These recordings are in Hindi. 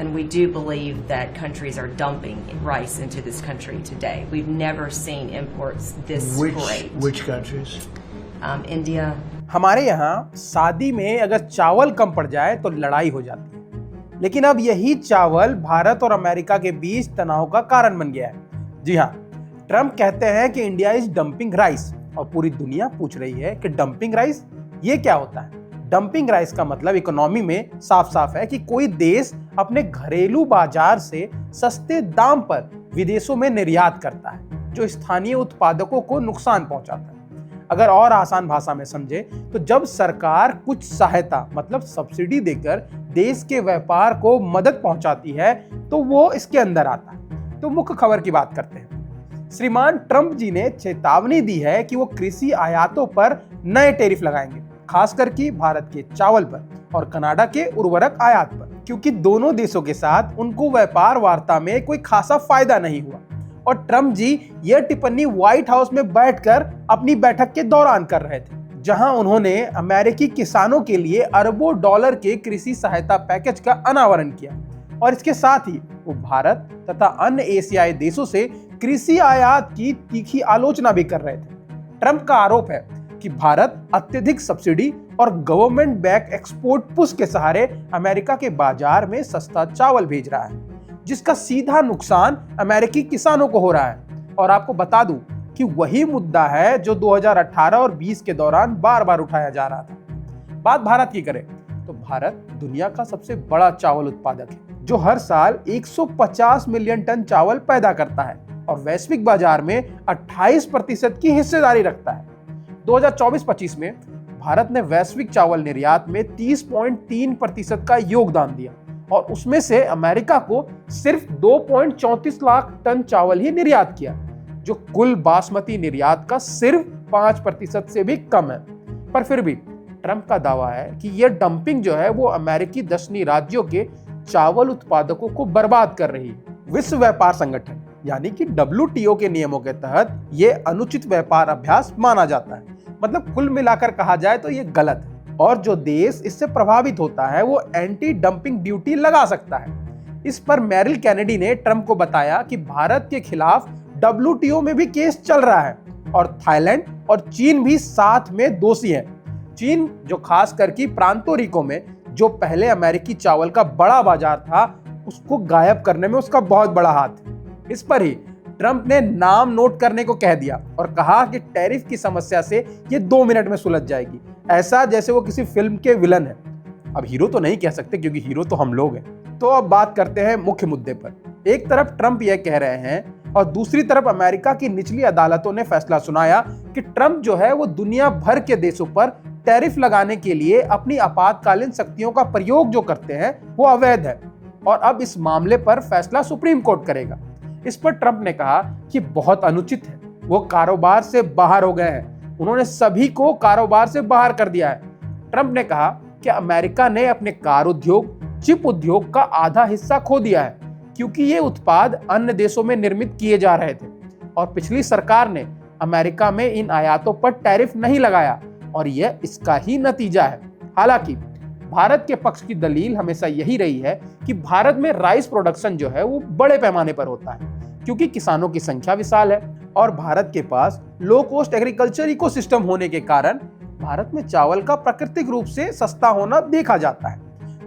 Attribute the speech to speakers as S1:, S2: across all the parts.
S1: And we do believe that countries are dumping rice into this country today. We've never seen imports this great.
S2: Which countries?
S1: India.
S3: हमारे यहाँ शादी में अगर चावल कम पड़ जाए तो लड़ाई हो जाती है, लेकिन अब यही चावल भारत और अमेरिका के बीच तनाव का कारण बन गया है। जी हाँ, ट्रंप कहते हैं कि इंडिया इज डंपिंग राइस और पूरी दुनिया पूछ रही है कि डंपिंग राइस ये क्या होता है। डंपिंग राइस का मतलब इकोनॉमी में साफ साफ है कि कोई देश अपने घरेलू बाजार से सस्ते दाम पर विदेशों में निर्यात करता है, जो स्थानीय उत्पादकों को नुकसान पहुंचाता है। अगर और आसान भाषा में समझे तो जब सरकार कुछ सहायता मतलब सब्सिडी देकर देश के व्यापार को मदद पहुंचाती है तो वो इसके अंदर आता है। तो मुख्य खबर की बात करते हैं। श्रीमान ट्रंप जी ने चेतावनी दी है कि वो कृषि आयातों पर नए टैरिफ लगाएंगे, खासकर कि भारत के चावल पर और कनाडा के उर्वरक आयात पर, क्योंकि दोनों देशों के साथ उनको व्यापार वार्ता में कोई खासा फायदा नहीं हुआ। और ट्रंप जी यह टिप्पणी व्हाइट हाउस में बैठकर अपनी बैठक के दौरान कर रहे थे, जहां उन्होंने अमेरिकी किसानों के लिए अरबों डॉलर के कृषि सहायता पैकेज का अनावरण किया। और इसके साथ ही वो भारत तथा अन्य एशियाई देशों से कृषि आयात की तीखी आलोचना भी कर रहे थे। ट्रंप का आरोप है कि भारत अत्यधिक सब्सिडी और गवर्नमेंट बैक एक्सपोर्ट पुश के सहारे अमेरिका के बाजार में सस्ता चावल भेज रहा है, जिसका सीधा नुकसान अमेरिकी किसानों को हो रहा है। और आपको बता दूं कि वही मुद्दा है जो 2018 और 20 के दौरान बार बार उठाया जा रहा था। बात भारत की करें तो भारत दुनिया का सबसे बड़ा चावल उत्पादक है, जो हर साल 150 मिलियन टन चावल पैदा करता है और वैश्विक बाजार में 28% की हिस्सेदारी रखता है। 2024-25 में भारत ने वैश्विक चावल निर्यात में 30.3% का योगदान दिया और उसमें से अमेरिका को सिर्फ 2.34 लाख टन चावल ही निर्यात किया, जो कुल बासमती निर्यात का सिर्फ 5% से भी कम है। पर फिर भी ट्रंप का दावा है कि यह डंपिंग जो है वो अमेरिकी दक्षिणी राज्यों के चावल उत्पादकों को बर्बाद कर रही है। विश्व व्यापार संगठन यानी कि WTO के नियमों के तहत यह अनुचित व्यापार अभ्यास माना जाता है। मतलब कुल मिलाकर कहा जाए तो ये गलत है और जो देश इससे प्रभावित होता है वो एंटी डंपिंग ड्यूटी लगा सकता है। इस पर मैरिल कैनेडी ने ट्रंप को बताया कि भारत के खिलाफ WTO में भी केस चल रहा है और थाईलैंड और चीन भी साथ में दोषी है। चीन जो खास करके प्रांतो रिको में जो पहले अमेरिकी चावल का बड़ा बाजार था, उसको गायब करने में उसका बहुत बड़ा हाथ है। इस पर ही ट्रंप ने नाम नोट करने को कह दिया और कहा कि टैरिफ की समस्या से ये 2 मिनट में सुलझ जाएगी, ऐसा जैसे वो किसी फिल्म के विलन है। अब हीरो तो नहीं कह सकते क्योंकि हीरो तो हम लोग हैं। तो अब बात करते हैं मुख्य मुद्दे पर। एक तरफ ट्रंप यह कह रहे हैं और दूसरी तरफ अमेरिका की निचली अदालतों ने फैसला सुनाया कि ट्रंप जो है वो दुनिया भर के देशों पर टैरिफ लगाने के लिए अपनी आपातकालीन शक्तियों का प्रयोग जो करते हैं वो अवैध है और अब इस मामले पर फैसला सुप्रीम कोर्ट करेगा। इस पर ट्रंप ने कहा कि बहुत अनुचित है, वो कारोबार से बाहर हो गए हैं, उन्होंने सभी को कारोबार से बाहर कर दिया है। ट्रंप ने कहा कि अमेरिका ने अपने कार उद्योग, चिप उद्योग का आधा हिस्सा खो दिया है क्योंकि ये उत्पाद अन्य देशों में निर्मित किए जा रहे थे और पिछली सरकार ने अमेरिका में इन आयातों पर टैरिफ नहीं लगाया और यह इसका ही नतीजा है। हालांकि भारत के पक्ष की दलील हमेशा यही रही है कि भारत में राइस प्रोडक्शन जो है वो बड़े पैमाने पर होता है क्योंकि किसानों की संख्या विशाल है और भारत के पास लो कॉस्ट एग्रीकल्चर इकोसिस्टम होने के कारण भारत में चावल का प्राकृतिक रूप से सस्ता होना देखा जाता है,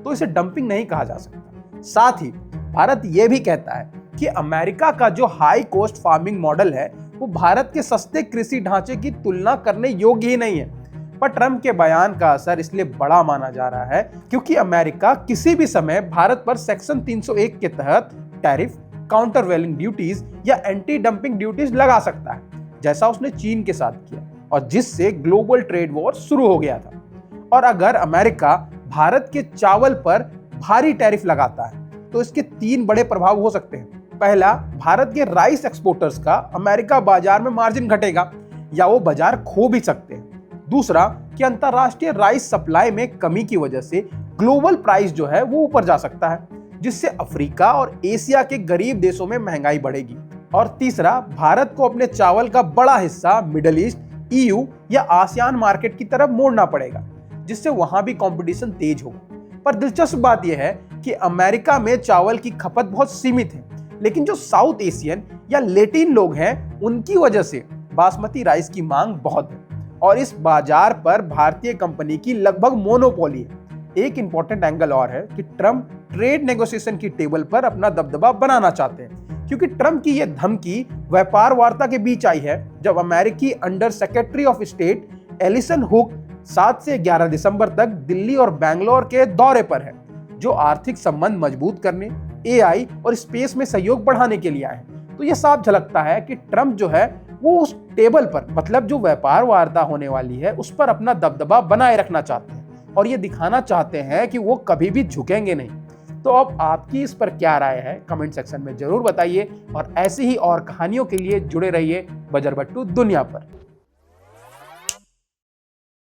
S3: तो इसे डंपिंग नहीं कहा जा सकता। साथ ही भारत यह भी कहता है कि अमेरिका का जो हाई कॉस्ट फार्मिंग मॉडल है वो भारत के सस्ते कृषि ढांचे की तुलना करने योग्य ही नहीं है। पर ट्रंप के बयान का असर इसलिए बड़ा माना जा रहा है क्योंकि अमेरिका किसी भी समय भारत पर सेक्शन 301 के तहत टैरिफ, काउंटरवेलिंग ड्यूटीज या एंटी डंपिंग ड्यूटीज लगा सकता है, जैसा उसने चीन के साथ किया और जिससे ग्लोबल ट्रेड वॉर शुरू हो गया था। और अगर अमेरिका भारत के चावल पर भारी टैरिफ लगाता है तो इसके 3 बड़े प्रभाव हो सकते हैं। पहला, भारत के राइस एक्सपोर्टर्स का अमेरिका बाजार में मार्जिन घटेगा या वो बाजार खो भी सकते हैं। दूसरा कि अंतरराष्ट्रीय राइस सप्लाई में कमी की वजह से ग्लोबल प्राइस जो है वो ऊपर जा सकता है, जिससे अफ्रीका और एशिया के गरीब देशों में महंगाई बढ़ेगी। और तीसरा, भारत को अपने चावल का बड़ा हिस्सा मिडिल ईस्ट, EU या आसियान मार्केट की तरफ मोड़ना पड़ेगा, जिससे वहां भी कंपटीशन तेज होगा। पर दिलचस्प बात यह है कि अमेरिका में चावल की खपत बहुत सीमित है, लेकिन जो साउथ एशियन या लेटिन लोग हैं उनकी वजह से बासमती राइस की मांग बहुत है और इस बाजार पर भारतीय कंपनी की लगभग मोनोपोली है। एक इंपॉर्टेंट एंगल और है कि ट्रंप ट्रेड नेगोशिएशन की टेबल पर अपना दबदबा बनाना चाहते हैं, क्योंकि ट्रंप की यह धमकी व्यापार वार्ता के बीच आई है जब अमेरिकी under secretary of state Allison Hooker 7 से 11 दिसंबर तक दिल्ली और बैंगलोर के दौरे पर है, जो आर्थिक संबंध मजबूत करने, एआई और स्पेस में सहयोग बढ़ाने के लिए आए हैं। तो यह साफ झलकता है कि ट्रंप जो है वो उस टेबल पर, मतलब जो व्यापार वार्ता होने वाली है, उस पर अपना दबदबा बनाए रखना चाहते हैं और ये दिखाना चाहते हैं कि वो कभी भी झुकेंगे नहीं। तो अब आपकी इस पर क्या राय है, कमेंट सेक्शन में जरूर बताइए और ऐसी ही और कहानियों के लिए जुड़े रहिए बजरबट्टू दुनिया पर।